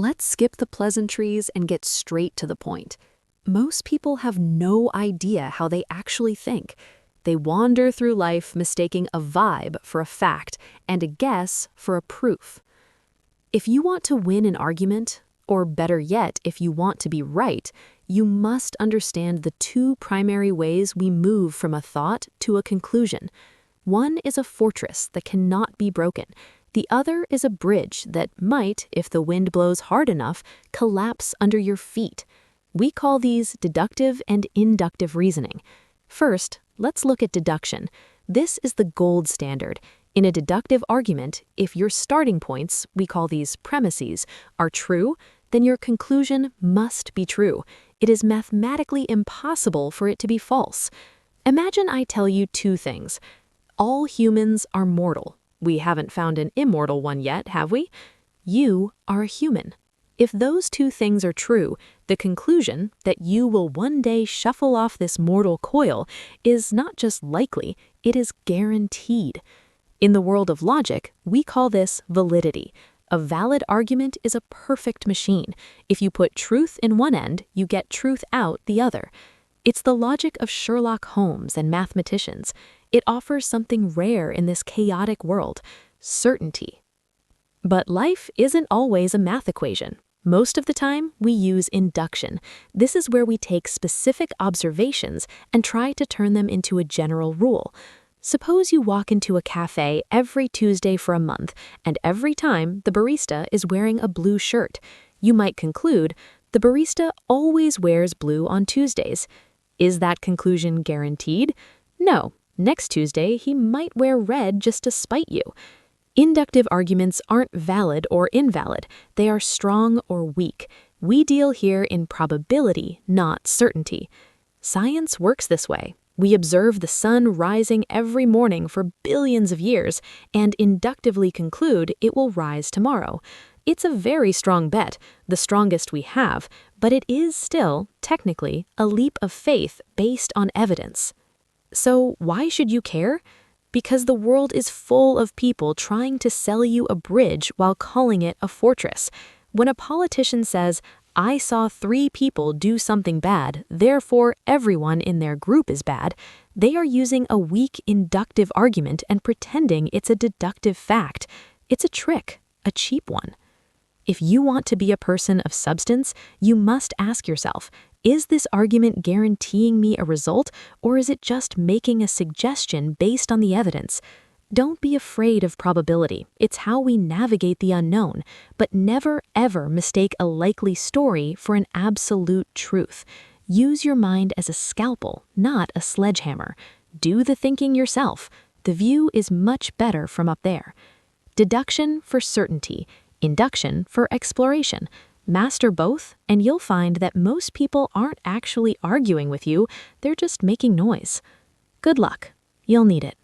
Let's skip the pleasantries and get straight to the point. Most people have no idea how they actually think. They wander through life mistaking a vibe for a fact and a guess for a proof. If you want to win an argument, or better yet, if you want to be right, you must understand the two primary ways we move from a thought to a conclusion. One is a fortress that cannot be broken. The other is a bridge that might, if the wind blows hard enough, collapse under your feet. We call these deductive and inductive reasoning. First, let's look at deduction. This is the gold standard. In a deductive argument, if your starting points, we call these premises, are true, then your conclusion must be true. It is mathematically impossible for it to be false. Imagine I tell you two things. All humans are mortal. We haven't found an immortal one yet, have we? You are a human. If those two things are true, the conclusion that you will one day shuffle off this mortal coil is not just likely, it is guaranteed. In the world of logic, we call this validity. A valid argument is a perfect machine. If you put truth in one end, you get truth out the other. It's the logic of Sherlock Holmes and mathematicians. It offers something rare in this chaotic world: certainty. But life isn't always a math equation. Most of the time, we use induction. This is where we take specific observations and try to turn them into a general rule. Suppose you walk into a cafe every Tuesday for a month, and every time the barista is wearing a blue shirt. You might conclude, the barista always wears blue on Tuesdays. Is that conclusion guaranteed? No. Next Tuesday, he might wear red just to spite you. Inductive arguments aren't valid or invalid. They are strong or weak. We deal here in probability, not certainty. Science works this way. We observe the sun rising every morning for billions of years and inductively conclude it will rise tomorrow. It's a very strong bet, the strongest we have, but it is still, technically, a leap of faith based on evidence. So why should you care? Because the world is full of people trying to sell you a bridge while calling it a fortress. When a politician says, "I saw 3 people do something bad, therefore everyone in their group is bad," they are using a weak inductive argument and pretending it's a deductive fact. It's a trick, a cheap one. If you want to be a person of substance, you must ask yourself, is this argument guaranteeing me a result, or is it just making a suggestion based on the evidence? Don't be afraid of probability. It's how we navigate the unknown, but never ever mistake a likely story for an absolute truth. Use your mind as a scalpel, not a sledgehammer. Do the thinking yourself. The view is much better from up there. Deduction for certainty, induction for exploration. Master both, and you'll find that most people aren't actually arguing with you, they're just making noise. Good luck. You'll need it.